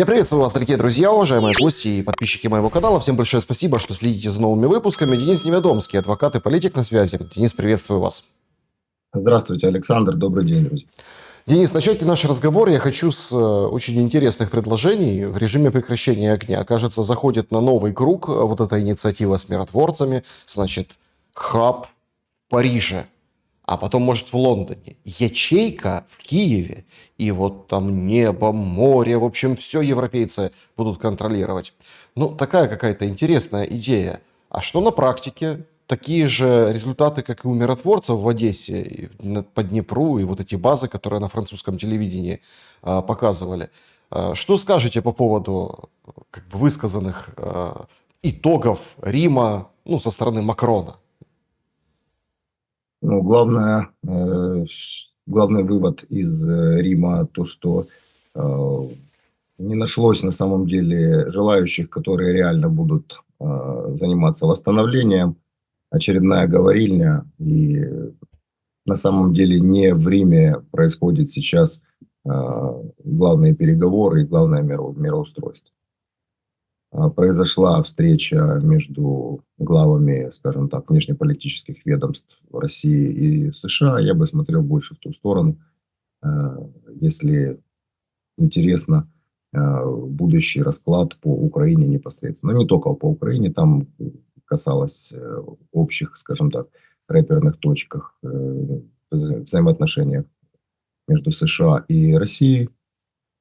Я приветствую вас, дорогие друзья, уважаемые гости и подписчики моего канала. Всем большое спасибо, что следите за новыми выпусками. Денис Неведомский, адвокат и политик на связи. Денис, приветствую вас. Здравствуйте, Александр. Добрый день, друзья. Денис, начать наш разговор я хочу с очень интересных предложений в режиме прекращения огня. Кажется, заходит на новый круг вот эта инициатива с миротворцами. Значит, хаб в Париже, а потом, может, в Лондоне. Ячейка в Киеве. И вот там небо, море, в общем, все европейцы будут контролировать. Ну, такая какая-то интересная идея. А что на практике? Такие же результаты, как и у миротворцев в Одессе, и по Днепру, и вот эти базы, которые на французском телевидении показывали. Что скажете по поводу высказанных итогов Рима, со стороны Макрона? Главный вывод из Рима то, что не нашлось на самом деле желающих, которые реально будут заниматься восстановлением. Очередная говорильня. И на самом деле не в Риме происходят сейчас главные переговоры и главное мироустройство. Произошла встреча между главами, скажем так, внешнеполитических ведомств России и США. Я бы смотрел больше в ту сторону, если интересно будущий расклад по Украине непосредственно. Но не только по Украине, там касалось общих, скажем так, реперных точках взаимоотношений между США и Россией.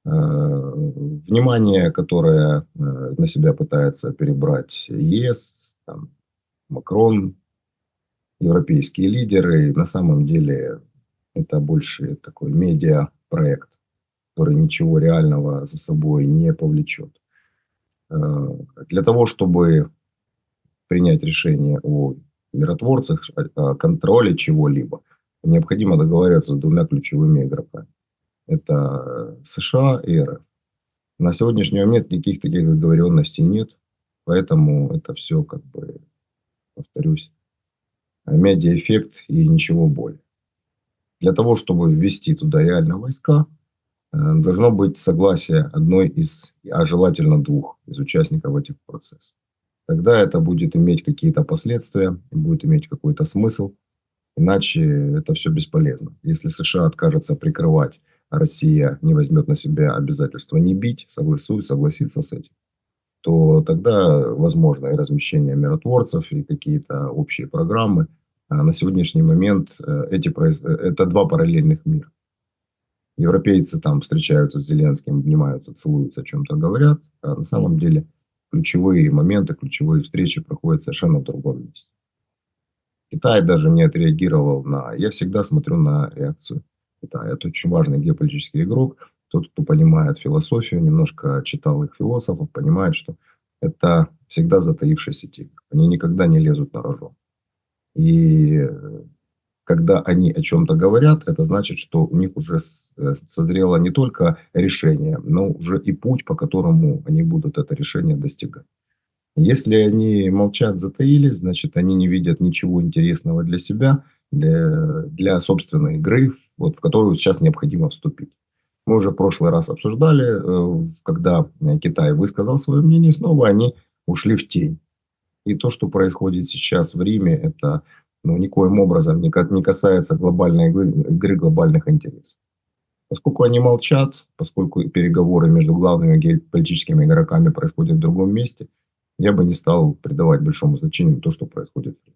Внимание, которое на себя пытается перебрать ЕС, Макрон, европейские лидеры, на самом деле это больше такой медиапроект, который ничего реального за собой не повлечет. Для того, чтобы принять решение о миротворцах, о контроле чего-либо, необходимо договариваться с двумя ключевыми игроками. Это США и РФ. На сегодняшний момент никаких таких договоренностей нет, поэтому это все, повторюсь, медиаэффект и ничего более. Для того, чтобы ввести туда реально войска, должно быть согласие одной из, а желательно двух из участников этих процессов. Тогда это будет иметь какие-то последствия, будет иметь какой-то смысл, иначе это все бесполезно. Если США откажется прикрывать, а Россия не возьмет на себя обязательство не бить, согласится с этим, то тогда возможно и размещение миротворцев, и какие-то общие программы. А на сегодняшний момент это два параллельных мира. Европейцы там встречаются с Зеленским, обнимаются, целуются, о чем-то говорят, а на самом деле ключевые моменты, ключевые встречи проходят совершенно в другом месте. Китай даже не отреагировал на... Я всегда смотрю на реакцию Китая. Это очень важный геополитический игрок. Тот, кто понимает философию, немножко читал их философов, понимает, что это всегда затаившийся тигр. Они никогда не лезут на рожон. И когда они о чем-то говорят, это значит, что у них уже созрело не только решение, но уже и путь, по которому они будут это решение достигать. Если они молчат, затаились, значит, они не видят ничего интересного для себя, для собственной игры, в которую сейчас необходимо вступить. Мы уже в прошлый раз обсуждали, когда Китай высказал свое мнение, снова они ушли в тень. И то, что происходит сейчас в Риме, это никоим образом не касается глобальной игры глобальных интересов. Поскольку они молчат, поскольку переговоры между главными геополитическими игроками происходят в другом месте, я бы не стал придавать большому значению то, что происходит в Риме.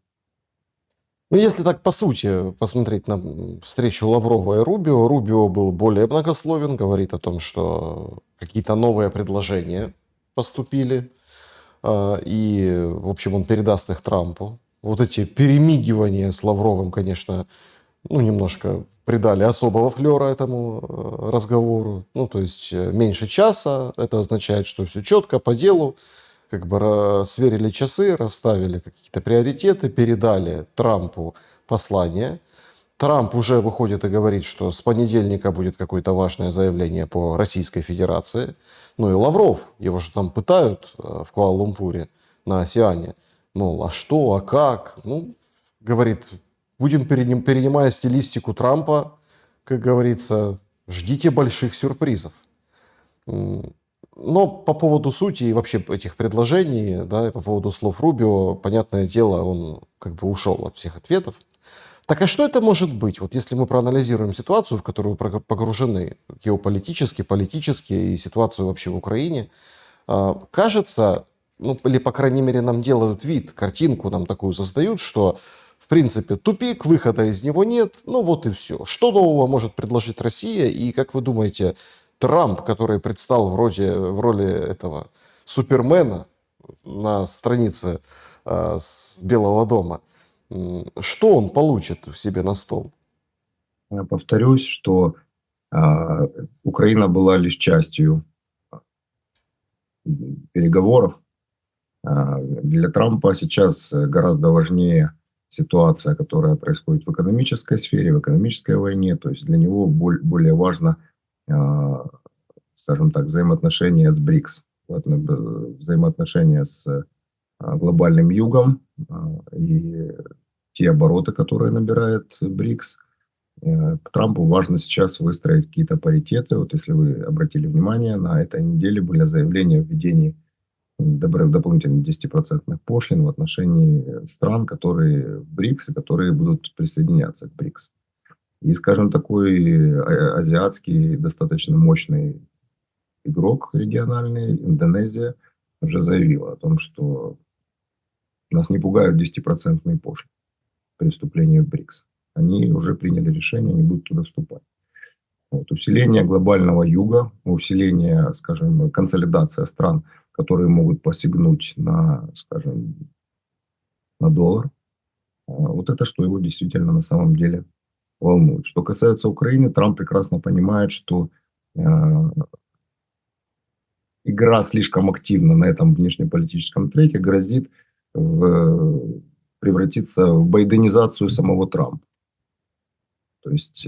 Если так по сути посмотреть на встречу Лаврова и Рубио, Рубио был более многословен, говорит о том, что какие-то новые предложения поступили, и, в общем, он передаст их Трампу. Вот эти перемигивания с Лавровым, конечно, немножко придали особого флера этому разговору. То есть меньше часа, это означает, что все четко, по делу. Сверили часы, расставили какие-то приоритеты, передали Трампу послание. Трамп уже выходит и говорит, что с понедельника будет какое-то важное заявление по Российской Федерации. И Лавров, его же там пытают в Куала-Лумпуре на Осиане. Мол, а что, а как? Говорит, будем перенимая стилистику Трампа, как говорится, ждите больших сюрпризов. Но по поводу сути и вообще этих предложений, да, и по поводу слов Рубио, понятное дело, он как бы ушел от всех ответов. Так а что это может быть? Вот если мы проанализируем ситуацию, в которую погружены геополитически, политически и ситуацию вообще в Украине, кажется, ну или по крайней мере нам делают вид, картинку нам такую создают, что в принципе тупик, выхода из него нет, ну вот и все. Что нового может предложить Россия? И как вы думаете, Трамп, который предстал в роли этого супермена на странице с Белого дома, что он получит себе на стол? Я повторюсь, что Украина была лишь частью переговоров. Для Трампа сейчас гораздо важнее ситуация, которая происходит в экономической сфере, в экономической войне. То есть для него более важно, скажем так, взаимоотношения с БРИКС, взаимоотношения с глобальным югом и те обороты, которые набирает БРИКС. Трампу важно сейчас выстроить какие-то паритеты. Вот если вы обратили внимание, на этой неделе были заявления о введении дополнительных 10% пошлин в отношении стран, которые в БРИКС и которые будут присоединяться к БРИКС. И, скажем, такой азиатский достаточно мощный игрок региональный, Индонезия, уже заявила о том, что нас не пугают 10% пошлины при вступлении в БРИКС. Они уже приняли решение, они будут туда вступать. Вот. Усиление глобального юга, усиление, скажем, консолидация стран, которые могут посягнуть на, скажем, на доллар. Вот это, что его действительно на самом деле волнует. Что касается Украины, Трамп прекрасно понимает, что игра слишком активна на этом внешнеполитическом треке грозит превратиться в байденизацию самого Трампа. То есть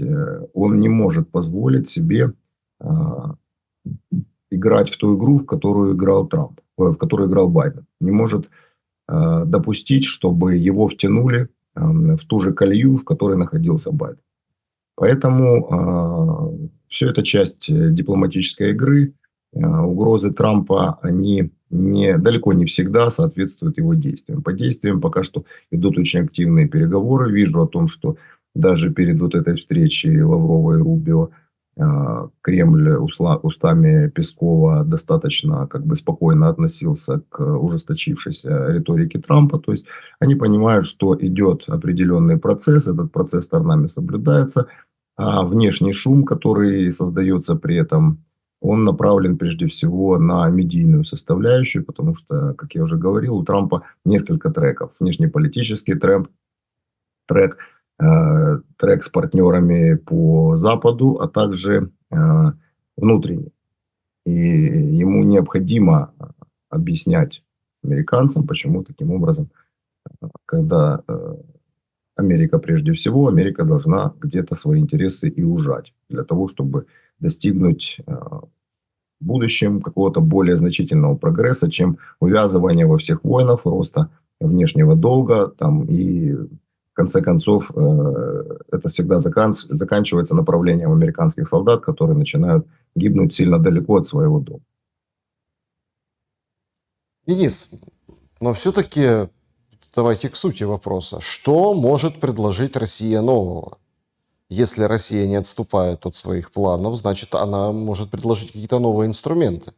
он не может позволить себе играть в ту игру, в которую играл Трамп, в которую играл Байден. Не может допустить, чтобы его втянули в ту же колею, в которой находился Байден. Поэтому все это часть дипломатической игры. Угрозы Трампа, они далеко не всегда соответствуют его действиям. По действиям пока что идут очень активные переговоры. Вижу о том, что даже перед вот этой встречей Лаврова и Рубио Кремль устами Пескова достаточно как бы спокойно относился к ужесточившейся риторике Трампа. То есть они понимают, что идет определенный процесс, этот процесс сторонами соблюдается, а внешний шум, который создается при этом, он направлен прежде всего на медийную составляющую, потому что, как я уже говорил, у Трампа несколько треков. Внешнеполитический трек с партнерами по Западу, а также внутренний. И ему необходимо объяснять американцам, почему таким образом, когда Америка прежде всего, Америка должна где-то свои интересы и ужать для того, чтобы достигнуть в будущем какого-то более значительного прогресса, чем увязывание во всех войнах, роста внешнего долга там, и в конце концов, это всегда заканчивается направлением американских солдат, которые начинают гибнуть сильно далеко от своего дома. Денис, но все-таки давайте к сути вопроса. Что может предложить Россия нового? Если Россия не отступает от своих планов, значит, она может предложить какие-то новые инструменты.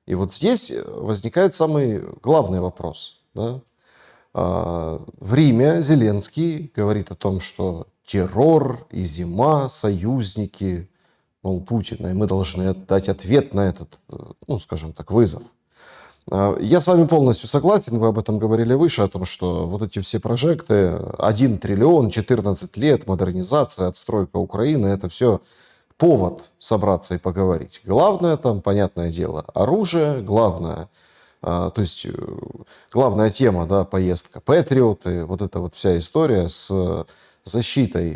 И вот здесь возникает самый главный вопрос, да? В Риме Зеленский говорит о том, что террор и зима, союзники, мол, Путина, и мы должны дать ответ на этот, ну, скажем так, вызов. Я с вами полностью согласен, вы об этом говорили выше, о том, что вот эти все прожекты, 1 триллион, 14 лет, модернизация, отстройка Украины, это все повод собраться и поговорить. Главное там, понятное дело, оружие, главное... То есть главная тема, да, поездка Патриоты, вот эта вот вся история с защитой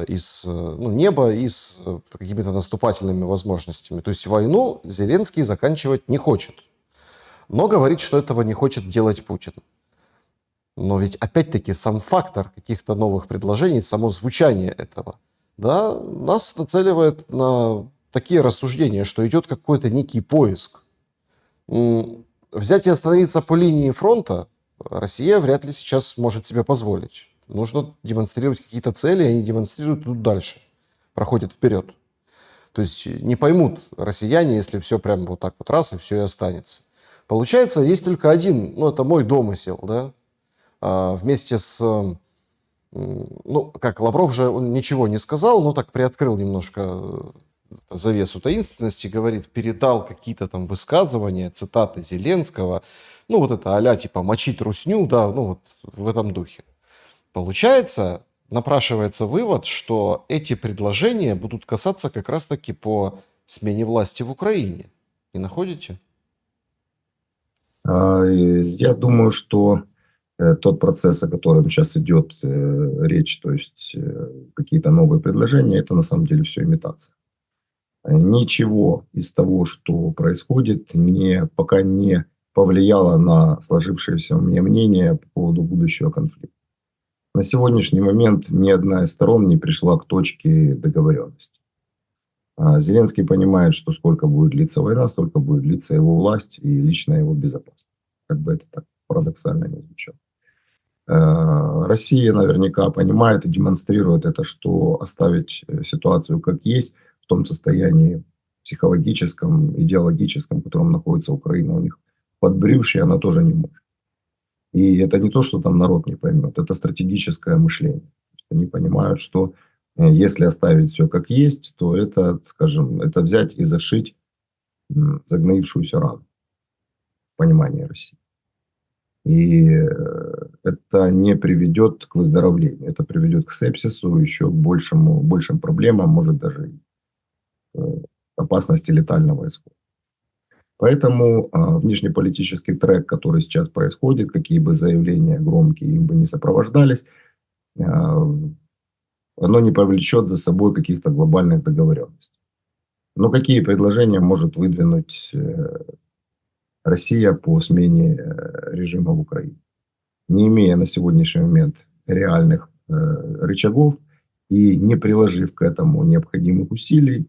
из неба и с какими-то наступательными возможностями. То есть войну Зеленский заканчивать не хочет, но говорит, что этого не хочет делать Путин. Но ведь опять-таки сам фактор каких-то новых предложений, само звучание этого, да, нас нацеливает на такие рассуждения, что идет какой-то некий поиск. Взять и остановиться по линии фронта Россия вряд ли сейчас может себе позволить. Нужно демонстрировать какие-то цели, и они демонстрируют, идут дальше, проходят вперед. То есть не поймут россияне, если все прям вот так вот раз, и все и останется. Получается, есть только один, ну, это мой домысел, да, вместе с, ну, как Лавров же он ничего не сказал, но так приоткрыл немножко завесу таинственности, говорит, передал какие-то там высказывания, цитаты Зеленского, ну, вот это а-ля типа мочить русню, да, ну, вот в этом духе. Получается, напрашивается вывод, что эти предложения будут касаться как раз-таки по смене власти в Украине. Не находите? Я думаю, что тот процесс, о котором сейчас идет речь, то есть какие-то новые предложения, это на самом деле все имитация. Ничего из того, что происходит, пока не повлияло на сложившееся у меня мнение по поводу будущего конфликта. На сегодняшний момент ни одна из сторон не пришла к точке договоренности. Зеленский понимает, что сколько будет длиться война, столько будет длиться его власть и личная его безопасность. Как бы это так парадоксально не звучало. Россия наверняка понимает и демонстрирует это, что оставить ситуацию как есть, в том состоянии психологическом, идеологическом, в котором находится Украина, у них подбрюшье, она тоже не может. И это не то, что там народ не поймет, это стратегическое мышление. Они понимают, что если оставить все как есть, то это, скажем, это взять и зашить загноившуюся рану в понимании России. И это не приведет к выздоровлению, это приведет к сепсису, еще к большим проблемам, может даже опасности летального исхода. Поэтому внешнеполитический трек, который сейчас происходит, какие бы заявления громкие им бы не сопровождались, оно не повлечет за собой каких-то глобальных договоренностей. Но какие предложения может выдвинуть Россия по смене режима в Украине, не имея на сегодняшний момент реальных рычагов и не приложив к этому необходимых усилий,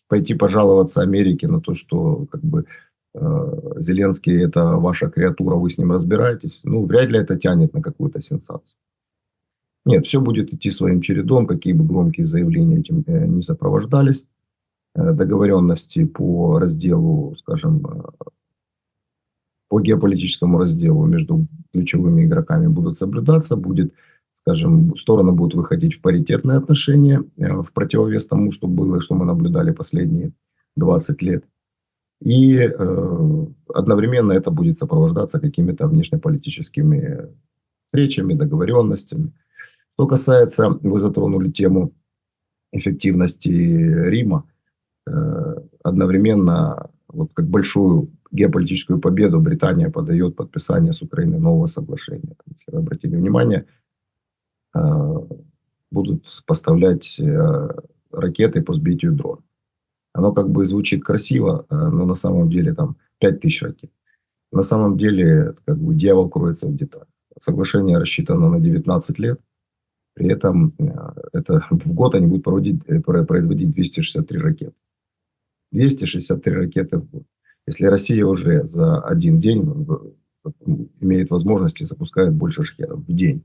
пойти пожаловаться Америке на то, что как бы Зеленский это ваша креатура, вы с ним разбираетесь, ну, вряд ли это тянет на какую-то сенсацию. Нет, все будет идти своим чередом, какие бы громкие заявления этим не сопровождались. Договоренности по разделу, скажем, по геополитическому разделу между ключевыми игроками будут соблюдаться, скажем, стороны будут выходить в паритетные отношения в противовес тому, что было, что мы наблюдали последние 20 лет. И одновременно это будет сопровождаться какими-то внешнеполитическими встречами, договоренностями. Что касается, вы затронули тему эффективности Рима, одновременно, вот как большую геополитическую победу Британия подает подписание с Украиной нового соглашения. Если вы обратили внимание, будут поставлять ракеты по сбитию дронов. Оно как бы звучит красиво, но на самом деле там 5000 ракет. На самом деле как бы дьявол кроется в деталях. Соглашение рассчитано на 19 лет. При этом это в год они будут производить 263 ракеты. 263 ракеты в год. Если Россия уже за один день имеет возможность и запускает больше шахедов в день.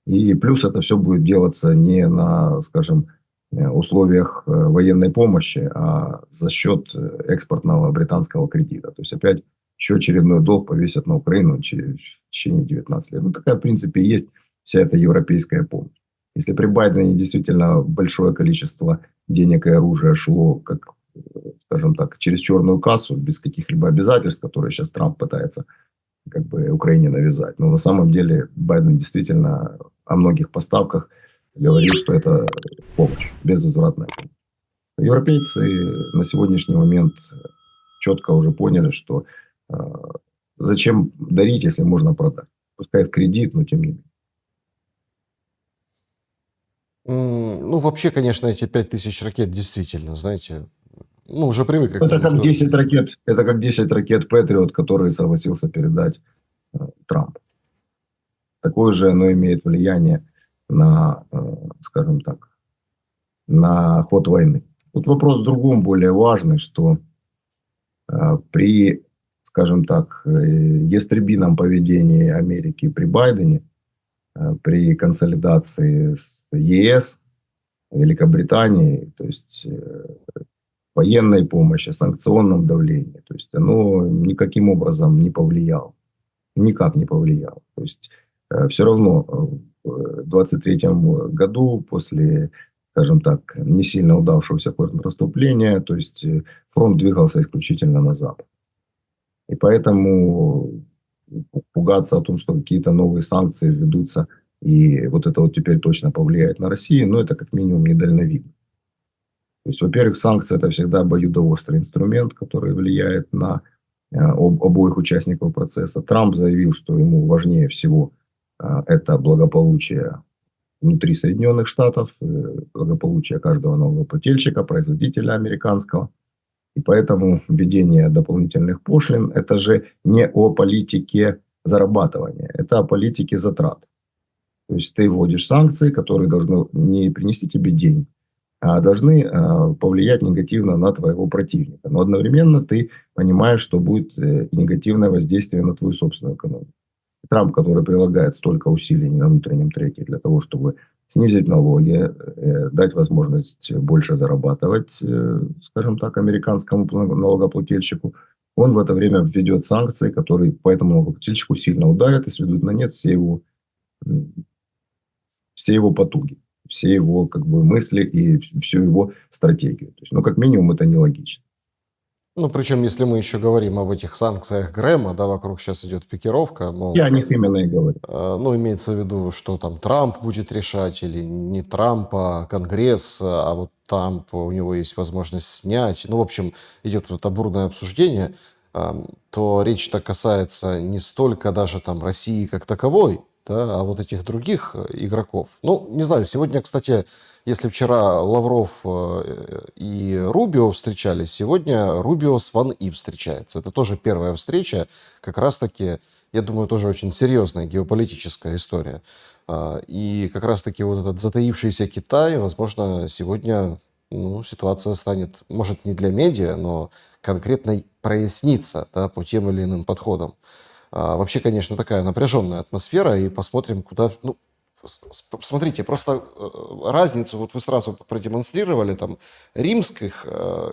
И плюс это все будет делаться не на, скажем, условиях военной помощи, а за счет экспортного британского кредита. То есть опять еще очередной долг повесят на Украину в течение 19 лет. Ну, такая, в принципе, есть вся эта европейская помощь. Если при Байдене действительно большое количество денег и оружия шло, как, скажем так, через черную кассу, без каких-либо обязательств, которые сейчас Трамп пытается как бы Украине навязать. Но на самом деле Байден действительно о многих поставках говорил, что это помощь, безвозвратная помощь. Европейцы на сегодняшний момент четко уже поняли, что зачем дарить, если можно продать. Пускай в кредит, но тем не менее. Ну, вообще, конечно, эти 5000 ракет действительно, знаете, ну, уже привыкли к Это тому, как что... 10 ракет, это как 10 ракет Патриот, которые согласился передать Трамп. Такое же оно имеет влияние на, скажем так, на ход войны. Тут вопрос в другом, более важный, что При, скажем так, ястребином поведении Америки при Байдене, при консолидации с ЕС, Великобританией, то есть военной помощи, санкционном давлении, то есть оно никаким образом не повлияло. Никак не повлияло. То есть все равно в 23 году после, скажем так, не сильно удавшегося контрнаступления, то есть фронт двигался исключительно на запад. И поэтому пугаться о том, что какие-то новые санкции введутся, и вот это вот теперь точно повлияет на Россию, ну, это как минимум недальновидно. То есть, во-первых, санкции – это всегда обоюдоострый инструмент, который влияет на обоих участников процесса. Трамп заявил, что ему важнее всего это благополучие внутри Соединенных Штатов, благополучие каждого налогоплательщика, производителя американского. И поэтому введение дополнительных пошлин – это же не о политике зарабатывания, это о политике затрат. То есть ты вводишь санкции, которые должны не принести тебе денег, а должны повлиять негативно на твоего противника. Но одновременно ты понимаешь, что будет негативное воздействие на твою собственную экономику. Трамп, который прилагает столько усилий на внутреннем треке для того, чтобы снизить налоги, дать возможность больше зарабатывать, скажем так, американскому налогоплательщику, он в это время введет санкции, которые по этому налогоплательщику сильно ударят и сведут на нет все его потуги, все его как бы мысли и всю его стратегию. То есть, ну, как минимум, это нелогично. Ну, причем, если мы еще говорим об этих санкциях Грэма, да, вокруг сейчас идет пикировка, мол, Я о них именно и говорю. ну, имеется в виду, что там Трамп будет решать, или не Трамп, а Конгресс, а вот Трамп, у него есть возможность снять. Ну, в общем, идет вот это бурное обсуждение, то речь-то касается не столько даже там России как таковой, да, а вот этих других игроков. Ну, не знаю, сегодня, кстати, если вчера Лавров и Рубио встречались, сегодня Рубио с Ван И встречается. Это тоже первая встреча, как раз-таки, я думаю, тоже очень серьезная геополитическая история. И как раз-таки вот этот затаившийся Китай, возможно, сегодня ситуация станет, может, не для медиа, но конкретно прояснится, да, по тем или иным подходам. Вообще, конечно, такая напряженная атмосфера, и посмотрим, куда... Ну, смотрите, просто разницу, вот вы сразу продемонстрировали, там, римских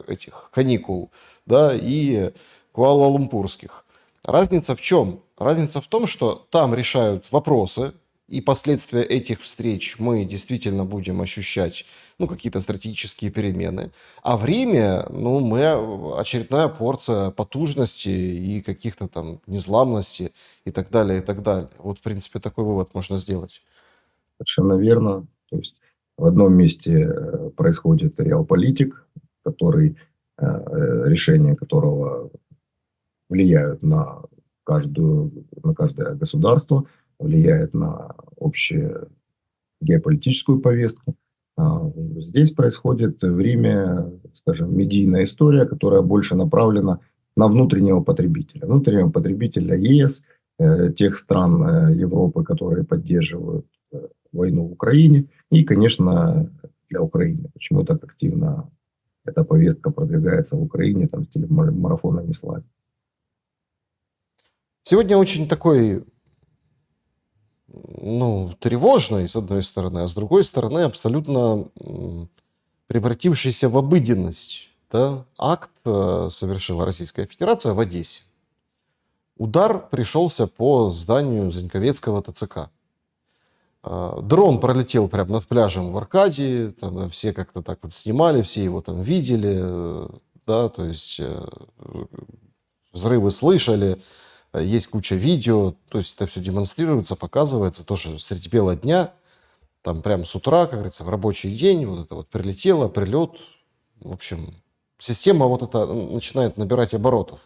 этих каникул, да, и куала-лумпурских. Разница в чем? Разница в том, что там решают вопросы, и последствия этих встреч мы действительно будем ощущать, ну, какие-то стратегические перемены. А в Риме, ну, мы очередная порция потужности и каких-то там незламности и так далее, и так далее. Вот, в принципе, такой вывод можно сделать. Совершенно верно. То есть в одном месте происходит реалполитик, который, решения которого влияют на каждое государство, влияет на общую геополитическую повестку. Здесь происходит в Риме, скажем, медийная история, которая больше направлена на внутреннего потребителя ЕС, тех стран Европы, которые поддерживают войну в Украине, и, конечно, для Украины. Почему так активно эта повестка продвигается в Украине, там, в стиле марафона не славит. Сегодня очень такой, ну, тревожный, с одной стороны, а с другой стороны, абсолютно превратившийся в обыденность, да, акт совершила Российская Федерация в Одессе. Удар пришелся по зданию Заньковецкого ТЦК. Дрон пролетел прямо над пляжем в Аркадии, там все как-то так вот снимали, все его там видели, да, то есть взрывы слышали, есть куча видео, то есть это все демонстрируется, показывается тоже среди бела дня, там прямо с утра, как говорится, в рабочий день, вот это вот прилетело, прилет, в общем, система вот эта начинает набирать оборотов,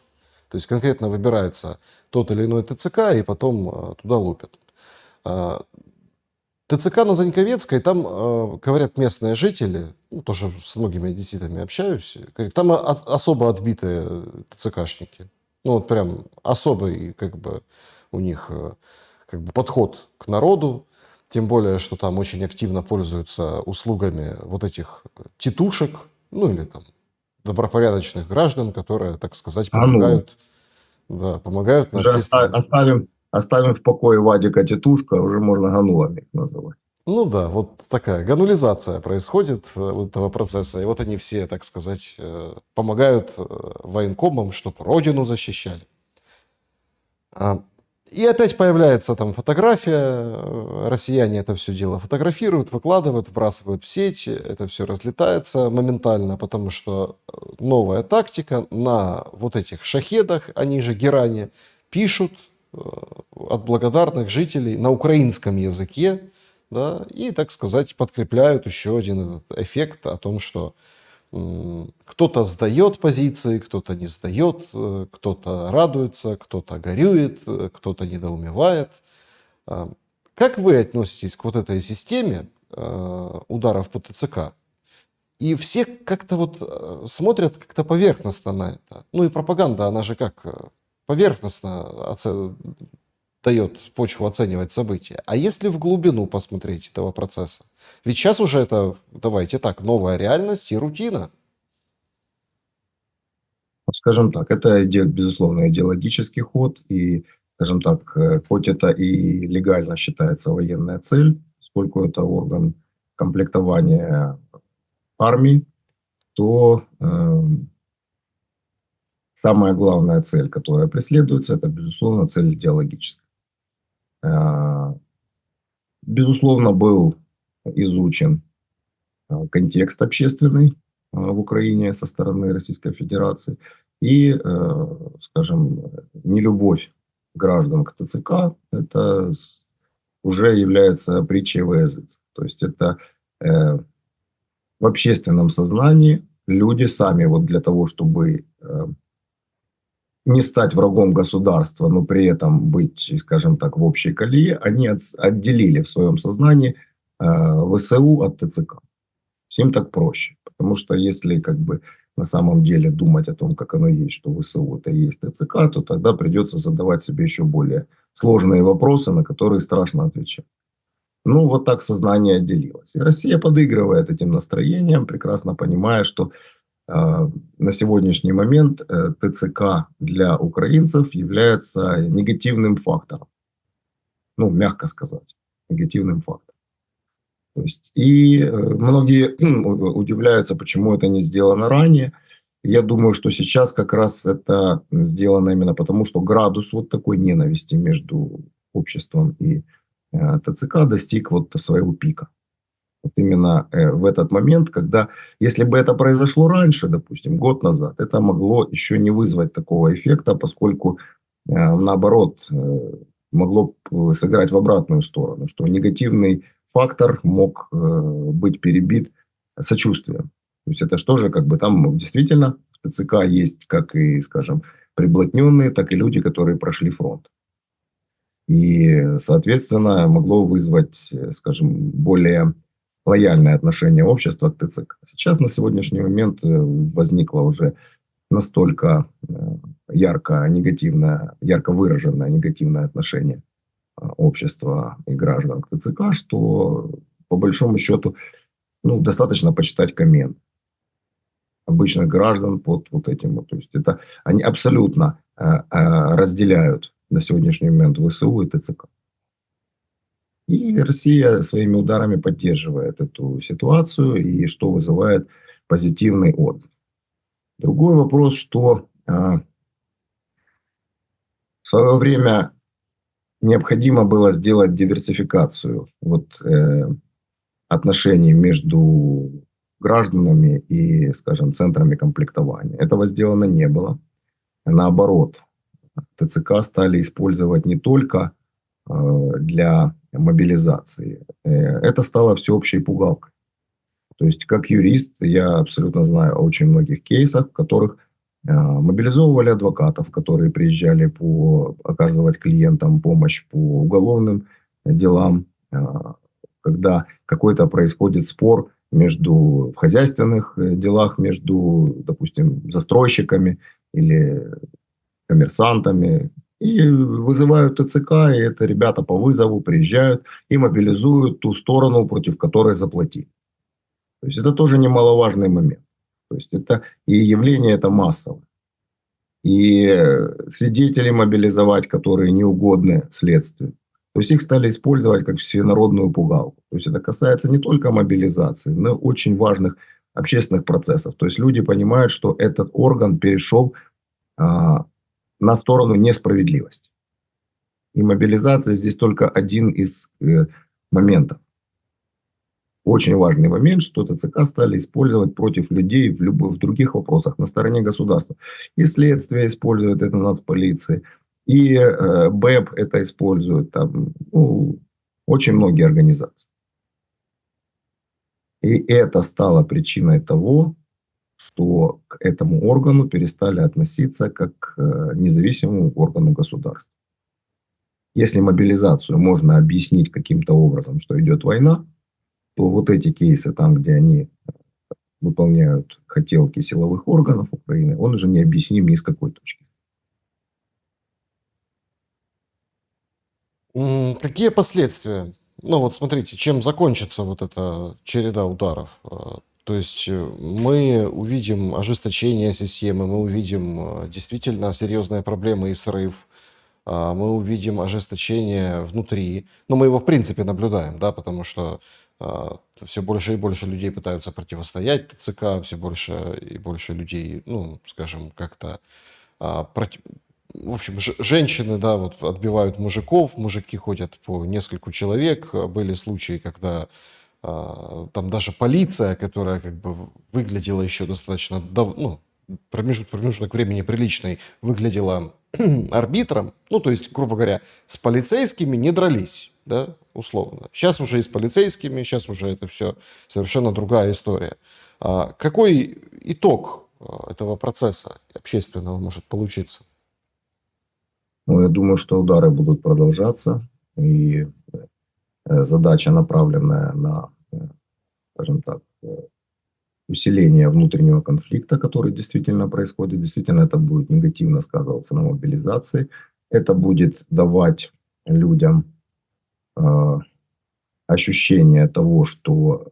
то есть конкретно выбирается тот или иной ТЦК и потом туда лупят. ТЦК на Заньковецкой, там, говорят местные жители, ну, тоже с многими одесситами общаюсь, говорят, там особо отбитые ТЦКшники. Ну, вот прям особый, как бы, у них как бы подход к народу, тем более, что там очень активно пользуются услугами вот этих тетушек, ну, или там добропорядочных граждан, которые, так сказать, Ганули. помогают на Уже общественном... оставим в покое Вадика Титушка, уже можно ганулами их называть. Ну да, вот такая ганулизация происходит вот этого процесса, и вот они все, так сказать, помогают военкомам, чтобы родину защищали. И опять появляется там фотография, россияне это все дело фотографируют, выкладывают, вбрасывают в сеть, это все разлетается моментально, потому что новая тактика: на вот этих шахедах, они же герани, пишут от благодарных жителей на украинском языке, да, и, так сказать, подкрепляют еще один этот эффект о том, что кто-то сдает позиции, кто-то не сдает, кто-то радуется, кто-то горюет, кто-то недоумевает. Как вы относитесь к вот этой системе ударов по ТЦК? И все как-то вот смотрят как-то поверхностно на это. Ну и пропаганда, она же как поверхностно дает почву оценивать события. А если в глубину посмотреть этого процесса? Ведь сейчас уже это, давайте так, новая реальность и рутина. Скажем так, это, безусловно, идеологический ход. И, скажем так, хоть это и легально считается военная цель, поскольку это орган комплектования армии, то самая главная цель, которая преследуется, это, безусловно, цель идеологическая. Безусловно, был изучен контекст общественный в Украине со стороны Российской Федерации и, скажем, нелюбовь граждан к ТЦК, это уже является притчей во языцах. То есть это в общественном сознании люди сами вот для того, чтобы не стать врагом государства, но при этом быть, скажем так, в общей колее, они отделили в своем сознании ВСУ от ТЦК. Им так проще. Потому что если как бы на самом деле думать о том, как оно есть, что ВСУ это и есть ТЦК, то тогда придется задавать себе еще более сложные вопросы, на которые страшно отвечать. Ну, вот так сознание отделилось. И Россия подыгрывает этим настроением, прекрасно понимая, что на сегодняшний момент ТЦК для украинцев является негативным фактором. Ну, мягко сказать, негативным фактором. То есть, и многие удивляются, почему это не сделано ранее. Я думаю, что сейчас как раз это сделано именно потому, что градус вот такой ненависти между обществом и ТЦК достиг вот своего пика. Вот именно в этот момент, когда, если бы это произошло раньше, допустим, год назад, это могло еще не вызвать такого эффекта, поскольку, наоборот, могло сыграть в обратную сторону, что негативный фактор мог быть перебит сочувствием. То есть это что же, как бы там действительно в ТЦК есть как и, скажем, приблотненные, так и люди, которые прошли фронт. И, соответственно, могло вызвать, скажем, более лояльное отношение общества к ТЦК. Сейчас на сегодняшний момент возникло уже настолько ярко выраженное негативное отношение общества и граждан к ТЦК, что по большому счету достаточно почитать коммент обычных граждан под вот этим. То есть это они абсолютно разделяют на сегодняшний момент ВСУ и ТЦК. И Россия своими ударами поддерживает эту ситуацию, и что вызывает позитивный отзыв. Другой вопрос, что в свое время необходимо было сделать диверсификацию отношений между гражданами и, скажем, центрами комплектования. Этого сделано не было. Наоборот, ТЦК стали использовать не только для мобилизации. Это стало всеобщей пугалкой. То есть, как юрист, я абсолютно знаю о очень многих кейсах, в которых мобилизовывали адвокатов, которые приезжали оказывать клиентам помощь по уголовным делам, когда какой-то происходит спор в хозяйственных делах между, допустим, застройщиками или коммерсантами, и вызывают ТЦК, и это ребята по вызову приезжают и мобилизуют ту сторону, против которой заплатили. То есть это тоже немаловажный момент. То есть это и явление это массовое. И свидетелей мобилизовать, которые не угодны следствию. То есть их стали использовать как всенародную пугалку. То есть это касается не только мобилизации, но и очень важных общественных процессов. То есть люди понимают, что этот орган перешел на сторону несправедливости. И мобилизация здесь только один из моментов. Очень важный момент, что ТЦК стали использовать против людей в других вопросах на стороне государства. И следствие использует это нацполиции, и БЭП это использует, там, очень многие организации. И это стало причиной того, что к этому органу перестали относиться как к независимому органу государства. Если мобилизацию можно объяснить каким-то образом, что идет война, то вот эти кейсы, там, где они выполняют хотелки силовых органов Украины, он уже не объясним ни с какой точки. Какие последствия? Ну вот смотрите, чем закончится вот эта череда ударов? То есть мы увидим ожесточение системы, мы увидим действительно серьезные проблемы и срыв, мы увидим ожесточение внутри. Но мы его в принципе наблюдаем, да, потому что все больше и больше людей пытаются противостоять ТЦК, все больше и больше людей, ну, скажем, как-то в общем, женщины, да, вот отбивают мужиков, мужики ходят по нескольку человек. Были случаи, когда там даже полиция, которая как бы выглядела еще достаточно давно, ну, промежуток времени приличный, выглядела арбитром, ну, то есть, грубо говоря, с полицейскими не дрались, да, условно. Сейчас уже и с полицейскими, сейчас уже это все совершенно другая история. Какой итог этого процесса общественного может получиться? Ну, я думаю, что удары будут продолжаться, и задача, направленная на, скажем так, усиление внутреннего конфликта, который действительно происходит, действительно это будет негативно сказываться на мобилизации, это будет давать людям ощущение того, что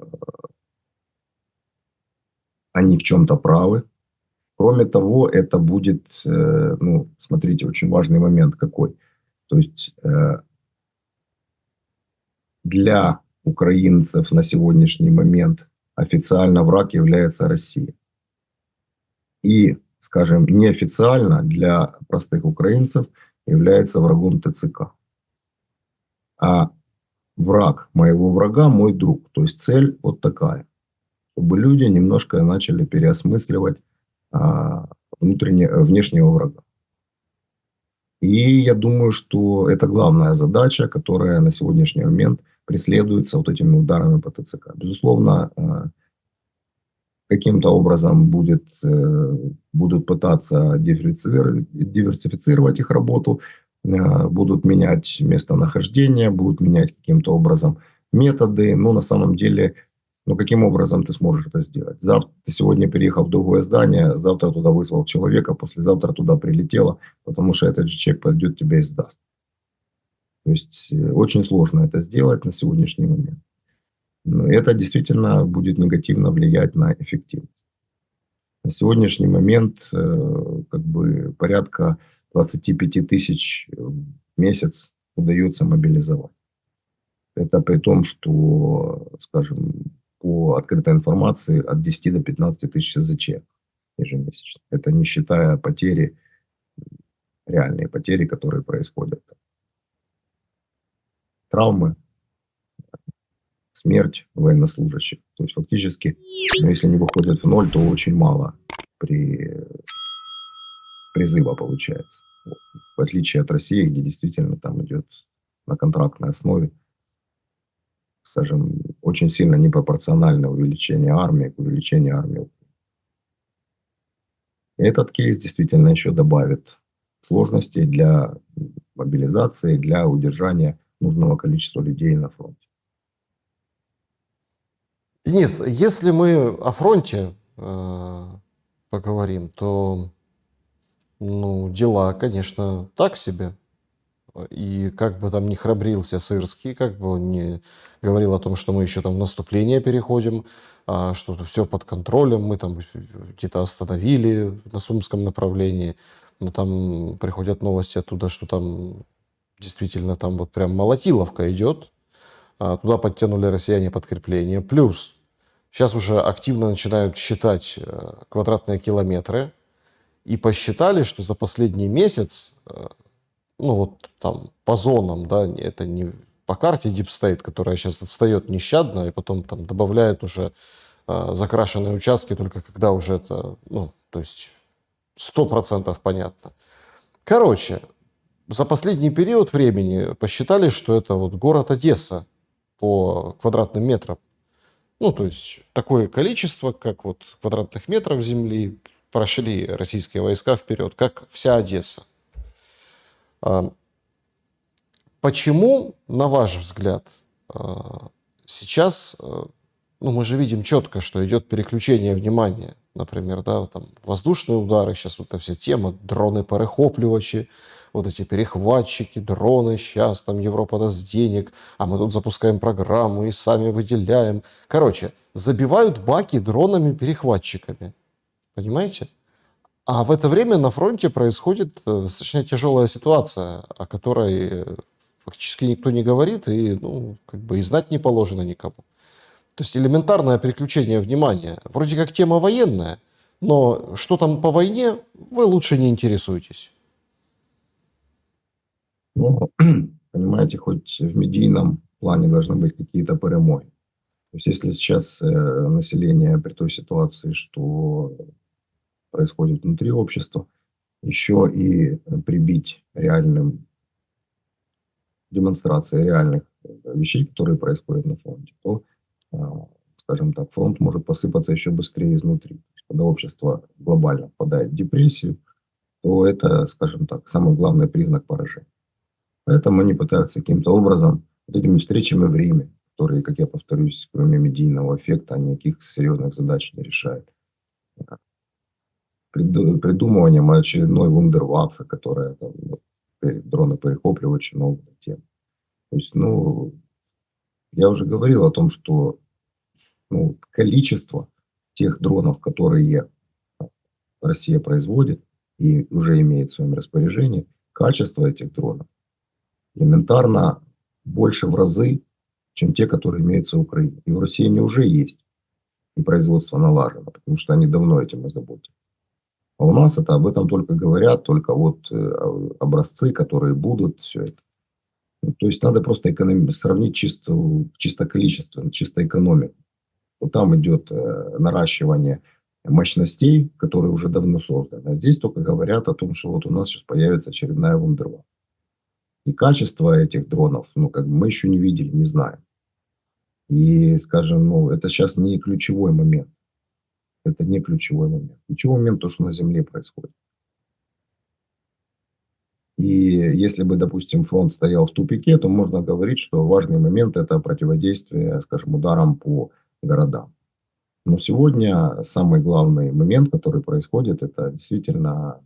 они в чем-то правы. Кроме того, это будет, ну, смотрите, очень важный момент какой. То есть для украинцев на сегодняшний момент официально враг является Россия. И, скажем, неофициально для простых украинцев является врагом ТЦК. А враг моего врага – мой друг. То есть цель вот такая. Чтобы люди немножко начали переосмысливать внешнего врага. И я думаю, что это главная задача, которая на сегодняшний момент преследуется вот этими ударами по ТЦК. Безусловно, каким-то образом будут пытаться диверсифицировать их работу, будут менять местонахождение, будут менять каким-то образом методы. Но на самом деле, ну каким образом ты сможешь это сделать? Завтра ты сегодня переехал в другое здание, завтра туда вызвал человека, послезавтра туда прилетело, потому что этот же человек пойдет тебя и сдаст. То есть очень сложно это сделать на сегодняшний момент. Но это действительно будет негативно влиять на эффективность. На сегодняшний момент как бы порядка 25 тысяч в месяц удается мобилизовать. Это при том, что, скажем, по открытой информации от 10 до 15 тысяч СЗЧ ежемесячно. Это не считая потери, реальные потери, которые происходят. Травмы, смерть военнослужащих. То есть фактически, ну, если они выходят в ноль, то очень мало призыва получается. Вот. В отличие от России, где действительно там идет на контрактной основе, скажем, очень сильно непропорциональное увеличение армии к увеличению армии. И этот кейс действительно еще добавит сложностей для мобилизации, для удержания нужного количества людей на фронте. Денис, если мы о фронте поговорим, то ну, дела, конечно, так себе. И как бы там ни храбрился Сырский, как бы он не говорил о том, что мы еще там в наступление переходим, что все под контролем, мы там где-то остановили на Сумском направлении, но там приходят новости оттуда, что там действительно там вот прям молотиловка идет, туда подтянули россияне подкрепление. Плюс сейчас уже активно начинают считать квадратные километры и посчитали, что за последний месяц, ну вот там по зонам, да, это не по карте Deep State, которая сейчас отстает нещадно, и потом там добавляет уже закрашенные участки только когда уже это, ну, то есть 100% понятно. Короче, за последний период времени посчитали, что это вот город Одесса по квадратным метрам. Ну, то есть такое количество, как вот квадратных метров земли прошли российские войска вперед, как вся Одесса. Почему, на ваш взгляд, сейчас, ну, мы же видим четко, что идет переключение внимания, например, да, там воздушные удары, сейчас вот эта вся тема, дроны-перехоплювачи, вот эти перехватчики, дроны, сейчас там Европа даст денег, а мы тут запускаем программу и сами выделяем. Короче, забивают баки дронами-перехватчиками, понимаете? А в это время на фронте происходит достаточно тяжелая ситуация, о которой фактически никто не говорит и, ну, как бы и знать не положено никому. То есть элементарное переключение внимания. Вроде как тема военная, но что там по войне, вы лучше не интересуйтесь. Ну, понимаете, хоть в медийном плане должны быть какие-то перемоги. То есть если сейчас население при той ситуации, что происходит внутри общества, еще и прибить реальным демонстрацией реальных вещей, которые происходят на фронте, то, скажем так, фронт может посыпаться еще быстрее изнутри. Когда общество глобально впадает в депрессию, то это, скажем так, самый главный признак поражения. Поэтому они пытаются каким-то образом вот этими встречами в Риме, которые, как я повторюсь, кроме медийного эффекта, никаких серьезных задач не решают. Придумыванием очередной вундерваффе, которая там, вот, дроны перехопливают новую тему. То есть, ну, я уже говорил о том, что, ну, количество тех дронов, которые Россия производит и уже имеет в своем распоряжении, качество этих дронов элементарно больше в разы, чем те, которые имеются в Украине. И в России они уже есть, и производство налажено, потому что они давно этим озаботились. А у нас это об этом только говорят, только вот образцы, которые будут, все это. Ну, то есть надо просто сравнить чисто количество, чисто экономику. Вот там идет наращивание мощностей, которые уже давно созданы. А здесь только говорят о том, что вот у нас сейчас появится очередная вундерваффе. И качество этих дронов, ну, как бы мы еще не видели, не знаем. И, скажем, ну, это сейчас не ключевой момент. Это не ключевой момент. Ключевой момент то, что на Земле происходит. И если бы, допустим, фронт стоял в тупике, то можно говорить, что важный момент – это противодействие, скажем, ударам по городам. Но сегодня самый главный момент, который происходит, это действительно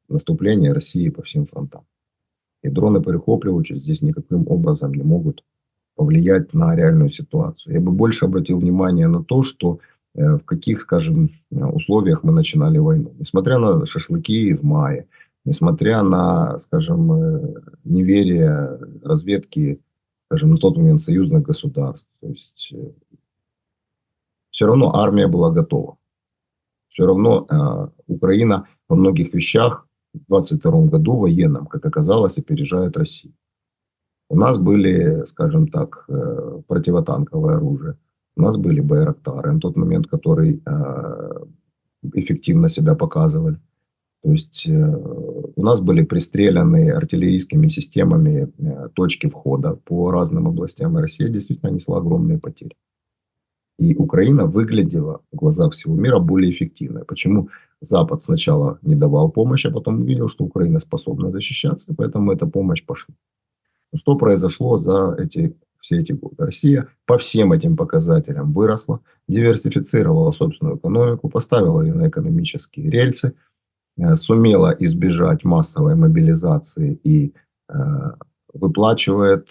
наступление России по всем фронтам. И дроны-перехопливачи здесь никаким образом не могут повлиять на реальную ситуацию. Я бы больше обратил внимание на то, что в каких, скажем, условиях мы начинали войну. Несмотря на шашлыки в мае, несмотря на, скажем, неверие разведки, скажем, на тот момент союзных государств. То есть все равно армия была готова. Все равно Украина во многих вещах в 2022 году военном, как оказалось, опережает Россию. У нас были, скажем так, противотанковое оружие. У нас были байрактары на тот момент, которые эффективно себя показывали. То есть у нас были пристреляны артиллерийскими системами точки входа по разным областям. И Россия действительно несла огромные потери. И Украина выглядела в глазах всего мира более эффективной. Почему Запад сначала не давал помощь, а потом увидел, что Украина способна защищаться, и поэтому эта помощь пошла. Что произошло за все эти годы? Россия по всем этим показателям выросла, диверсифицировала собственную экономику, поставила ее на экономические рельсы. сумела избежать массовой мобилизации и выплачивает,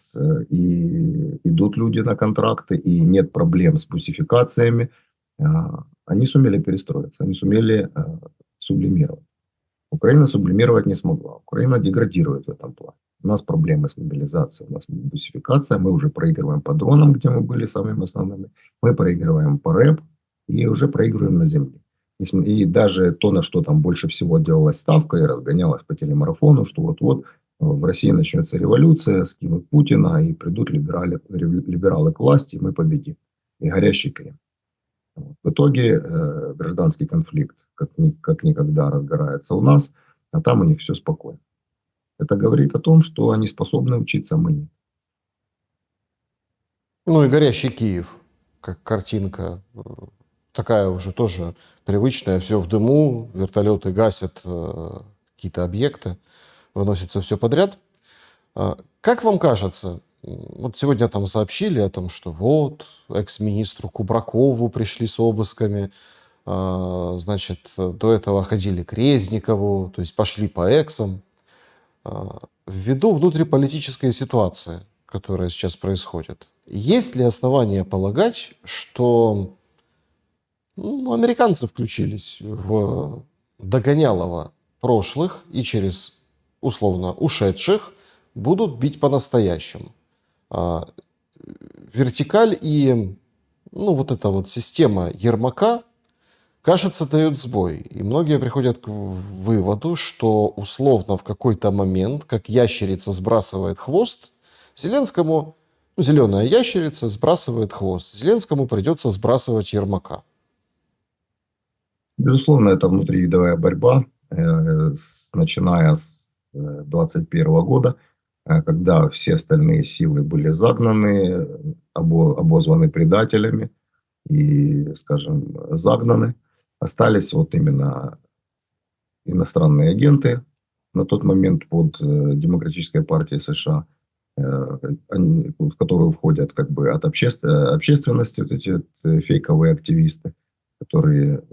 и идут люди на контракты, и нет проблем с бусификациями, они сумели перестроиться, они сумели сублимировать. Украина сублимировать не смогла. Украина деградирует в этом плане. У нас проблемы с мобилизацией, у нас бусификация, мы уже проигрываем по дронам, где мы были самыми основными, мы проигрываем по рэп и уже проигрываем на земле. И даже то, на что там больше всего делалась ставка и разгонялась по телемарафону, что вот-вот в России начнется революция, скинут Путина и придут либералы к власти, и мы победим. И горящий Крем. В итоге гражданский конфликт как никогда разгорается у нас, а там у них все спокойно. Это говорит о том, что они способны учиться, а мы нет. Ну и горящий Киев, как картинка, такая уже тоже привычная, все в дыму, вертолеты гасят какие-то объекты, выносится все подряд. Как вам кажется, вот сегодня там сообщили о том, что вот экс-министру Кубракову пришли с обысками, значит, до этого ходили к Резникову, то есть пошли по эксам. Ввиду внутриполитической ситуации, которая сейчас происходит, есть ли основания полагать, что американцы включились в догонялово прошлых и через условно ушедших будут бить по-настоящему? Вертикаль и вот эта вот система Ермака, кажется, дает сбой. И многие приходят к выводу, что условно в какой-то момент, как ящерица сбрасывает хвост, Зеленскому, зеленая ящерица сбрасывает хвост, Зеленскому придется сбрасывать Ермака. Безусловно, это внутривидовая борьба, начиная с 2021 года, когда все остальные силы были загнаны, обозваны предателями и, скажем, загнаны. Остались вот именно иностранные агенты на тот момент под Демократической партией США, в которую входят как бы от общественности вот эти фейковые активисты, которые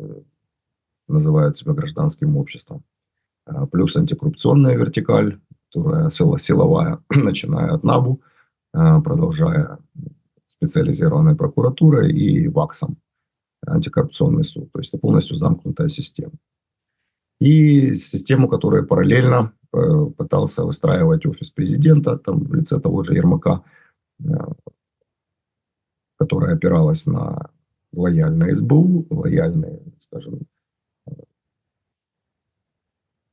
называют себя гражданским обществом. Плюс антикоррупционная вертикаль, которая силовая, начиная от НАБУ, продолжая специализированной прокуратурой и ВАКСом, антикоррупционный суд. То есть это полностью замкнутая система. И систему, которая параллельно пытался выстраивать офис президента, там, в лице того же Ермака, которая опиралась на лояльное СБУ, лояльный, скажем,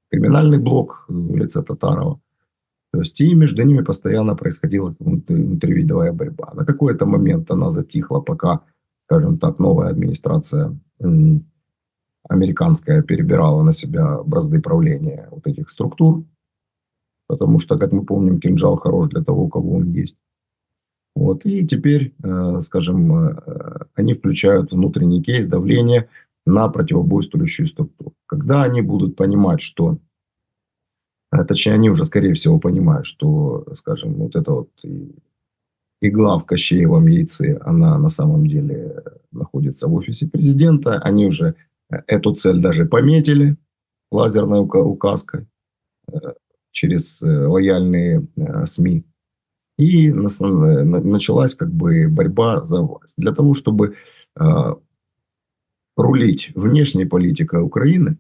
криминальный блок в лице Татарова. То есть и между ними постоянно происходила внутривидовая борьба. На какой-то момент она затихла, пока, скажем так, новая администрация американская перебирала на себя бразды правления вот этих структур. Потому что, как мы помним, кинжал хорош для того, у кого он есть. Вот. И теперь, скажем, они включают внутренний кейс давления на противобойствующую структуру. Когда они будут понимать, что, точнее, они уже, скорее всего, понимают, что, скажем, вот эта вот игла в Кощеевом яйце, она на самом деле находится в офисе президента, они уже эту цель даже пометили лазерной указкой через лояльные СМИ. И началась как бы борьба за власть. Для того, чтобы рулить внешней политикой Украины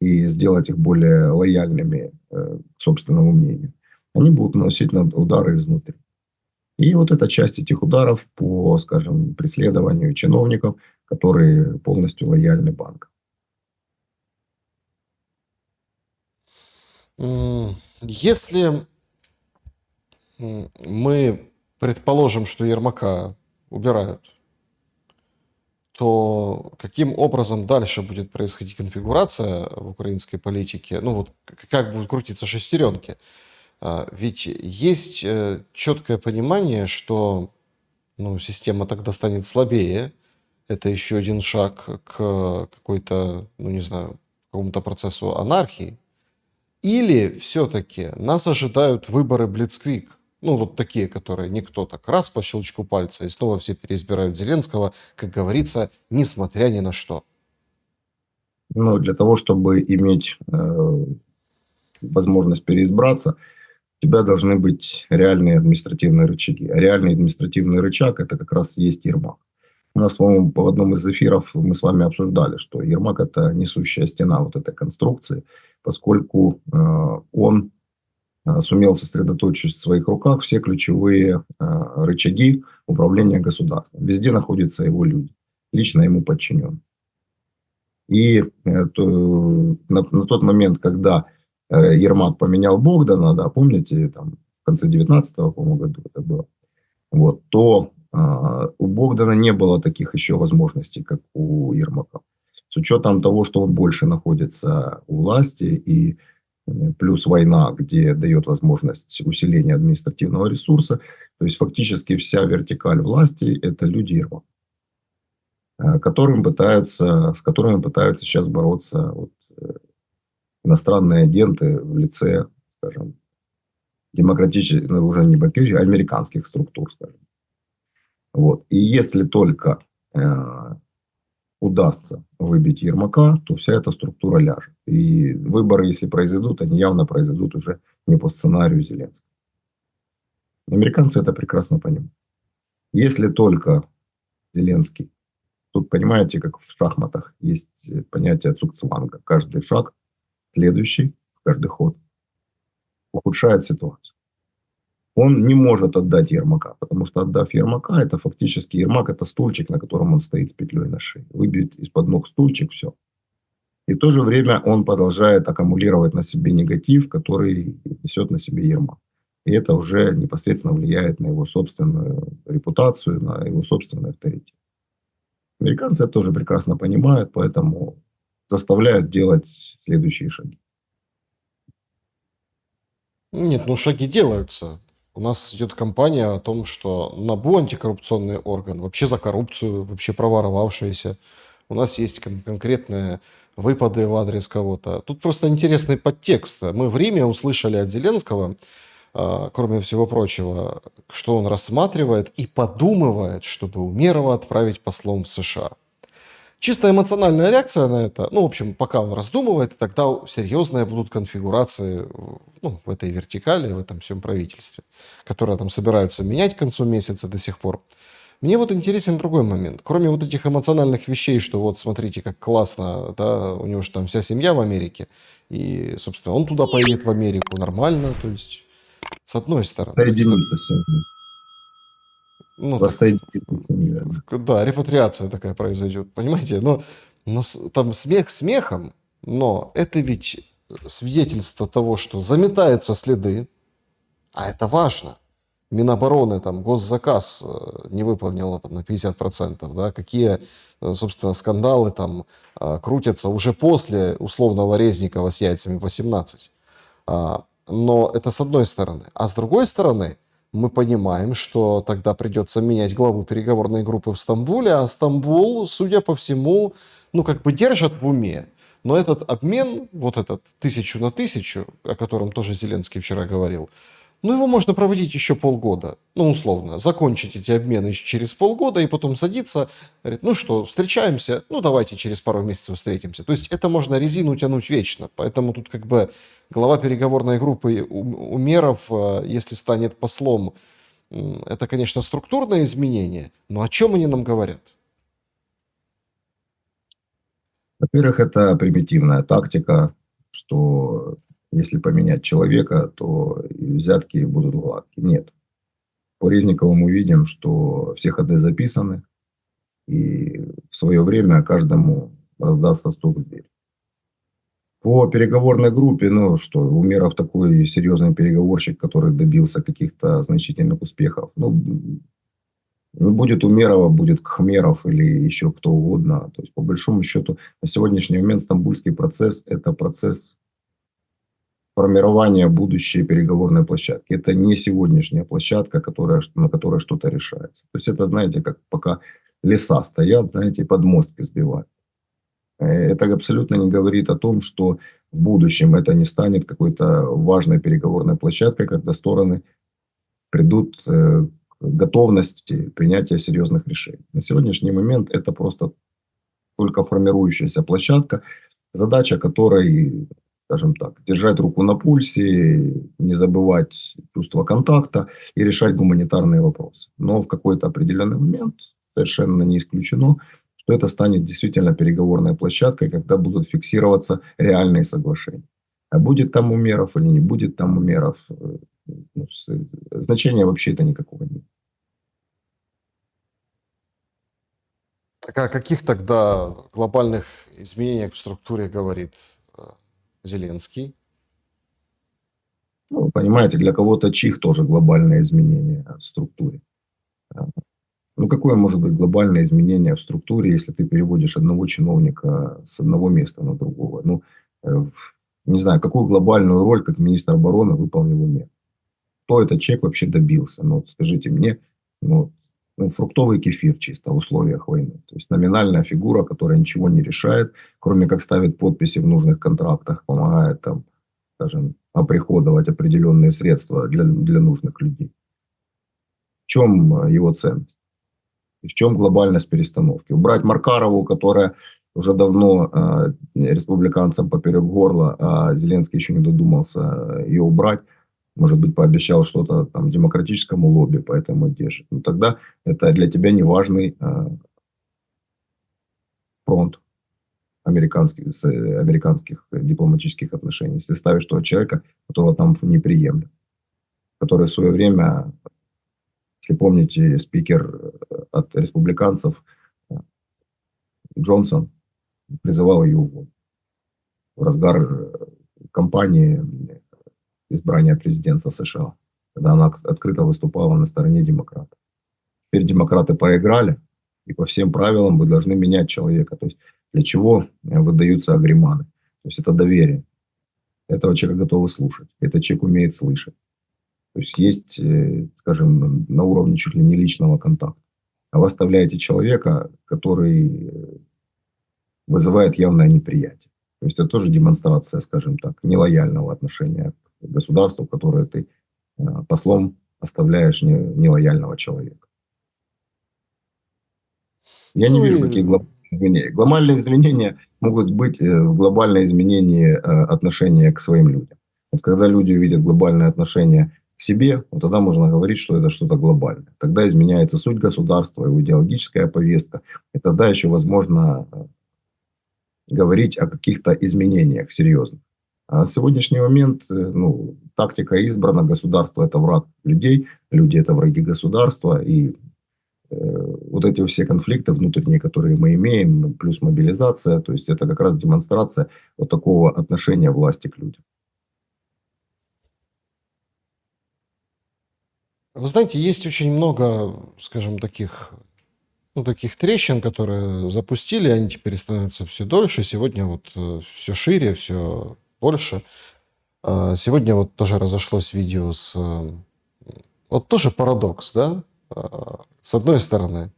и сделать их более лояльными к собственному мнению, они будут наносить удары изнутри. И вот это часть этих ударов по, скажем, преследованию чиновников, которые полностью лояльны банкам. Если мы предположим, что Ермака убирают, то каким образом дальше будет происходить конфигурация в украинской политике? Как будут крутиться шестеренки? Ведь есть четкое понимание, что система тогда станет слабее. Это еще один шаг к какой-то, какому-то процессу анархии. Или все-таки нас ожидают выборы блицкриг, такие, которые никто так раз по щелчку пальца, и снова все переизбирают Зеленского, как говорится, несмотря ни на что. Но для того, чтобы иметь возможность переизбраться, у тебя должны быть реальные административные рычаги. А реальный административный рычаг – это как раз и есть Ермак. У нас, по-моему, в одном из эфиров мы с вами обсуждали, что Ермак – это несущая стена вот этой конструкции, поскольку он сумел сосредоточить в своих руках все ключевые рычаги управления государством. Везде находятся его люди, лично ему подчинен. И на тот момент, когда Ермак поменял Богдана, да, помните, там, в конце 19-го, по-моему, года это было, вот, то у Богдана не было таких еще возможностей, как у Ермака. С учетом того, что он больше находится у власти, и плюс война, где дает возможность усиления административного ресурса, то есть фактически вся вертикаль власти – это люди Ермака, с которыми пытаются сейчас бороться вот, иностранные агенты в лице, скажем, демократических, ну, уже не демократических, а американских структур, скажем. Вот. И если только удастся выбить Ермака, то вся эта структура ляжет. И выборы, если произойдут, они явно произойдут уже не по сценарию Зеленского. Американцы это прекрасно понимают. Если только Зеленский, тут понимаете, как в шахматах есть понятие цукцванга. Каждый шаг следующий, каждый ход ухудшает ситуацию. Он не может отдать Ермака, потому что, отдав Ермака, это фактически Ермак – это стульчик, на котором он стоит с петлей на шее. Выбьет из-под ног стульчик, все. И в то же время он продолжает аккумулировать на себе негатив, который несет на себе Ермак. И это уже непосредственно влияет на его собственную репутацию, на его собственный авторитет. Американцы это тоже прекрасно понимают, поэтому заставляют делать следующие шаги. Нет, ну шаги делаются. У нас идет кампания о том, что НАБУ, антикоррупционный орган, вообще за коррупцию, вообще проворовавшиеся. У нас есть конкретные выпады в адрес кого-то. Тут просто интересный подтекст. Мы в Риме услышали от Зеленского, кроме всего прочего, что он рассматривает и подумывает, чтобы Умерова отправить послом в США. Чисто эмоциональная реакция на это, ну, в общем, пока он раздумывает, тогда серьезные будут конфигурации, ну, в этой вертикали, в этом всем правительстве, которое там собираются менять к концу месяца до сих пор. Мне вот интересен другой момент. Кроме вот этих эмоциональных вещей, что вот смотрите, как классно, да, у него же там вся семья в Америке, и, собственно, он туда поедет в Америку нормально, то есть, с одной стороны. Соединиться с ним. Ну, так, Воссоединиться с ним, верно. да, репатриация такая произойдет, понимаете? Но там смех смехом, но это ведь свидетельство того, что заметаются следы, а это важно. Минобороны, там, госзаказ не выполнила там, на 50%, да, какие, собственно, скандалы там крутятся уже после условного Резникова с яйцами по 17. Но это с одной стороны. А с другой стороны, мы понимаем, что тогда придется менять главу переговорной группы в Стамбуле, а Стамбул, судя по всему, ну, как бы держат в уме. Но этот обмен, вот этот 1000 на 1000, о котором тоже Зеленский вчера говорил, ну, его можно проводить еще полгода. Ну, условно, закончить эти обмены через полгода и потом садиться, говорит, ну что, встречаемся? Ну, давайте через пару месяцев встретимся. То есть это можно резину тянуть вечно. Поэтому тут как бы глава переговорной группы Умеров, если станет послом, это, конечно, структурное изменение, но о чем они нам говорят? Во-первых, это примитивная тактика, что если поменять человека, то и взятки будут гладкие. Нет. По Резникову мы видим, что все ходы записаны, и в свое время каждому раздастся стук в дверь. По переговорной группе, ну что, Умеров такой серьезный переговорщик, который добился каких-то значительных успехов. Ну, будет Умерова, будет Кхмеров или еще кто угодно. То есть, по большому счету, на сегодняшний момент Стамбульский процесс – это процесс формирования будущей переговорной площадки. Это не сегодняшняя площадка, на которой что-то решается. То есть, это, знаете, как пока леса стоят, знаете, подмостки сбивают. Это абсолютно не говорит о том, что в будущем это не станет какой-то важной переговорной площадкой, когда стороны придут к готовности принятия серьезных решений. На сегодняшний момент это просто только формирующаяся площадка, задача которой, скажем так, держать руку на пульсе, не забывать чувство контакта и решать гуманитарные вопросы. Но в какой-то определенный момент совершенно не исключено, что это станет действительно переговорной площадкой, когда будут фиксироваться реальные соглашения. А будет там Умеров или не будет там Умеров, ну, значения вообще это никакого нет. Так о каких тогда глобальных изменениях в структуре говорит Зеленский? Ну, понимаете, для кого-то чих тоже глобальное изменение в структуре. Ну, какое может быть глобальное изменение в структуре, если ты переводишь одного чиновника с одного места на другого? Ну, не знаю, какую глобальную роль, как министр обороны, выполнил Умер? Кто этот человек вообще добился? Ну, вот скажите мне, ну, фруктовый кефир чисто в условиях войны. То есть номинальная фигура, которая ничего не решает, кроме как ставит подписи в нужных контрактах, помогает там, скажем, оприходовать определенные средства для нужных людей. В чем его ценность? И в чем глобальность перестановки? Убрать Маркарову, которая уже давно республиканцам поперек горла, а Зеленский еще не додумался ее убрать. Может быть, пообещал что-то там демократическому лобби, поэтому держит. Ну, тогда это для тебя неважный фронт американских дипломатических отношений. Если ставишь того человека, которого там не приемлет, который в свое время, если помните, спикер от республиканцев Джонсон призывал ее уволить в разгар кампании избрания президента США, когда она открыто выступала на стороне демократов. Теперь демократы проиграли, и по всем правилам вы должны менять человека. То есть для чего выдаются агриманы? То есть это доверие. Этого человека готовы слушать. Этот человек умеет слышать. То есть, скажем, на уровне чуть ли не личного контакта. А вы оставляете человека, который вызывает явное неприятие. То есть это тоже демонстрация, скажем так, нелояльного отношения к государству, которое ты послом оставляешь нелояльного человека. Я не Ну вижу, и какие глобальные изменения. Глобальные изменения могут быть в глобальное изменение отношения к своим людям. Вот когда люди увидят глобальное отношение к себе, вот тогда можно говорить, что это что-то глобальное. Тогда изменяется суть государства, его идеологическая повестка. И тогда еще возможно говорить о каких-то изменениях серьезных. А на сегодняшний момент тактика избрана, государство – это враг людей, люди – это враги государства, и вот эти все конфликты внутренние, которые мы имеем, плюс мобилизация, то есть это как раз демонстрация вот такого отношения власти к людям. вы знаете, есть очень много, скажем, таких трещин, которые запустили, они теперь становятся все дольше. Сегодня вот все шире, все больше. Сегодня вот тоже разошлось видео с... Вот тоже парадокс, да? С одной стороны,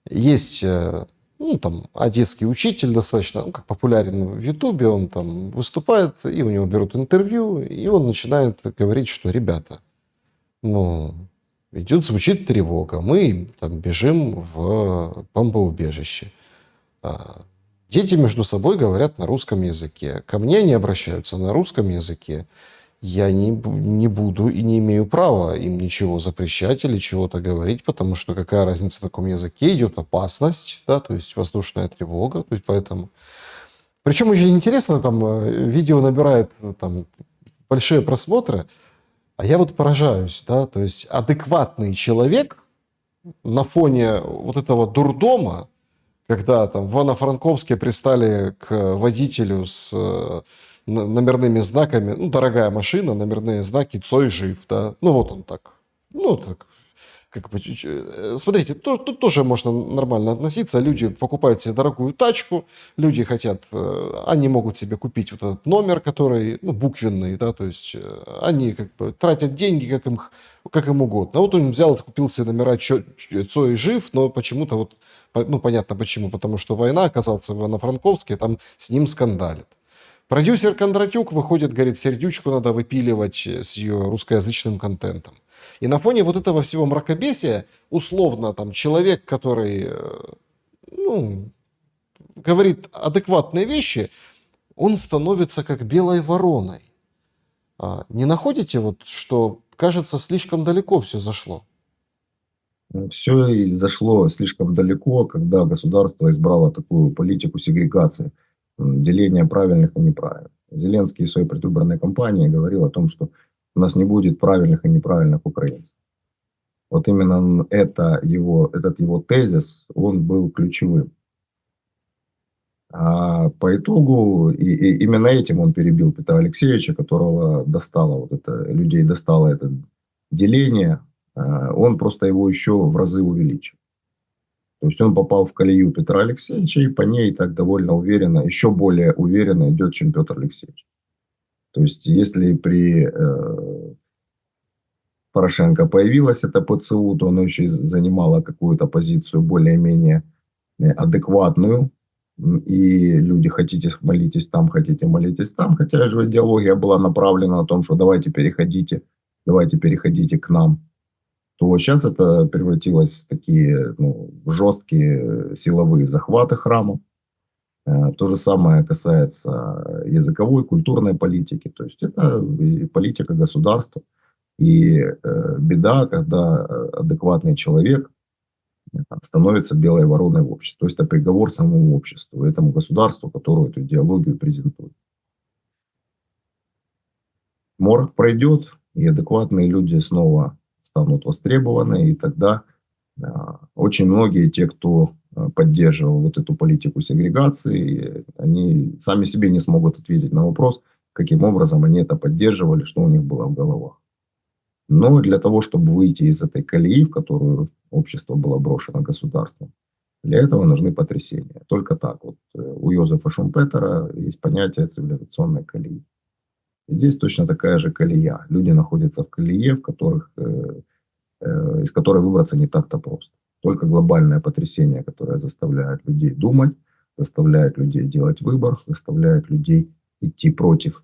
есть там одесский учитель достаточно, как популярен в Ютубе, он там выступает, и у него берут интервью, и он начинает говорить, что, ребята, звучит тревога, мы там бежим в бомбоубежище. Дети между собой говорят на русском языке. Ко мне они обращаются на русском языке. Я не буду и не имею права им ничего запрещать или чего-то говорить, потому что какая разница, на каком языке идет опасность, да, то есть воздушная тревога, то есть поэтому... Причем очень интересно, там видео набирает там большие просмотры, а я вот поражаюсь, да, то есть адекватный человек на фоне вот этого дурдома, когда там в Ивано-Франковске пристали к водителю с номерными знаками, дорогая машина, номерные знаки, Цой жив, да, вот он так, как бы, смотрите, тут тоже можно нормально относиться, люди покупают себе дорогую тачку, люди хотят, они могут себе купить вот этот номер, который, буквенный, да, то есть они как бы тратят деньги, как им угодно. А вот он взял, купил себе номера Цой жив, но почему-то вот, понятно почему, потому что война, оказался в Ивано-Франковске, там с ним скандалит. Продюсер Кондратюк выходит, говорит, Сердючку надо выпиливать с ее русскоязычным контентом. И на фоне вот этого всего мракобесия, условно, там, человек, который, говорит адекватные вещи, он становится как белой вороной. Не находите, вот, что, кажется, слишком далеко все зашло? Все и зашло слишком далеко, когда государство избрало такую политику сегрегации, деления правильных и неправильных. Зеленский в своей предвыборной кампании говорил о том, что у нас не будет правильных и неправильных украинцев. Вот именно этот его тезис, он был ключевым. А по итогу, и именно этим он перебил Петра Алексеевича, которого людей достало это деление, он просто его еще в разы увеличил. То есть он попал в колею Петра Алексеевича и по ней так довольно уверенно, еще более уверенно идет, чем Петр Алексеевич. То есть если при Порошенко появилось это ПЦУ, то оно еще и занимало какую-то позицию более-менее адекватную. И люди, хотите молитесь там, хотите молитесь там. Хотя же идеология была направлена на том, что давайте переходите к нам. То сейчас это превратилось в такие жесткие силовые захваты храмов. То же самое касается языковой, культурной политики. То есть это и политика государства. И беда, когда адекватный человек становится белой вороной в обществе. То есть это приговор самому обществу, этому государству, которое эту идеологию презентует. Морок пройдет, и адекватные люди снова станут востребованы, и тогда очень многие, те, кто поддерживал вот эту политику сегрегации, они сами себе не смогут ответить на вопрос, каким образом они это поддерживали, что у них было в головах. Но для того, чтобы выйти из этой колеи, в которую общество было брошено государством, для этого нужны потрясения. Только так. Вот у Йозефа Шумпетера есть понятие цивилизационной колеи. Здесь точно такая же колея. Люди находятся в колее, из которой выбраться не так-то просто. Только глобальное потрясение, которое заставляет людей думать, заставляет людей делать выбор, заставляет людей идти против,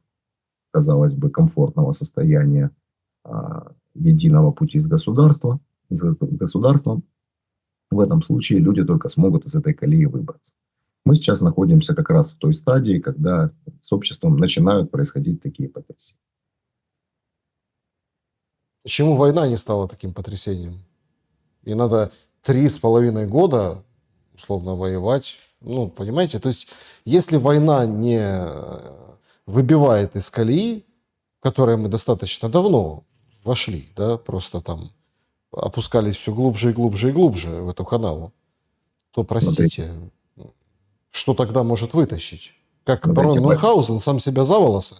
казалось бы, комфортного состояния единого пути с государством. В этом случае люди только смогут из этой колеи выбраться. Мы сейчас находимся как раз в той стадии, когда с обществом начинают происходить такие потрясения. Почему война не стала таким потрясением? И надо 3,5 года условно воевать. Понимаете? То есть, если война не выбивает из колеи, в которой мы достаточно давно вошли, да, просто там опускались все глубже и глубже и глубже в эту канаву, то, простите, что тогда может вытащить? Как барон Мюнхгаузен сам себя за волосы?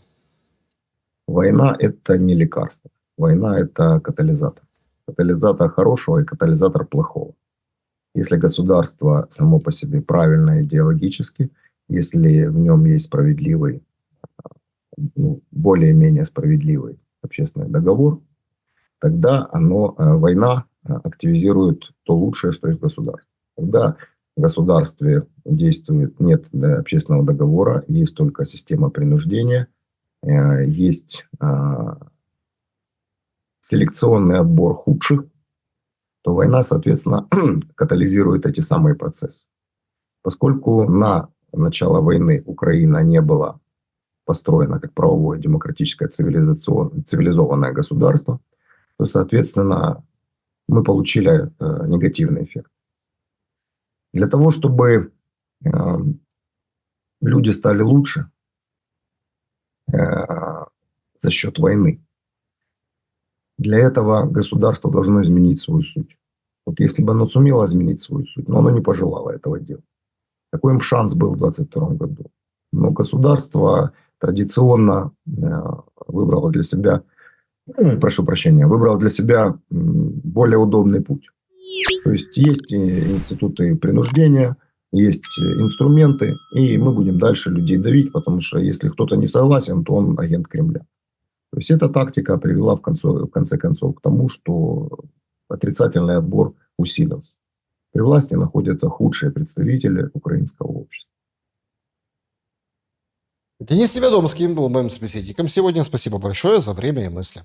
Война – это не лекарство. Война – это катализатор. Катализатор хорошего и катализатор плохого. Если государство само по себе правильно идеологически, если в нем есть справедливый, более-менее справедливый общественный договор, тогда война активизирует то лучшее, что есть в государстве. Когда в государстве нет общественного договора, есть только система принуждения, есть селекционный отбор худших, то война, соответственно, катализирует эти самые процессы. Поскольку на начало войны Украина не была построена как правовое, демократическое, цивилизованное государство, то, соответственно, мы получили негативный эффект. Для того, чтобы люди стали лучше за счет войны, для этого государство должно изменить свою суть. Вот если бы оно сумело изменить свою суть, но оно не пожелало этого делать. Такой им шанс был в 2022 году. Но государство традиционно выбрало для себя более удобный путь. То есть институты принуждения, есть инструменты, и мы будем дальше людей давить, потому что если кто-то не согласен, то он агент Кремля. То есть эта тактика привела в конце концов к тому, что отрицательный отбор усилился. При власти находятся худшие представители украинского общества. Денис Неведомский был моим собеседником сегодня. Спасибо большое за время и мысли.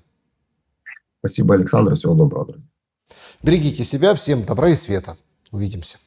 Спасибо, Александр. Всего доброго, друзья. Берегите себя. Всем добра и света. Увидимся.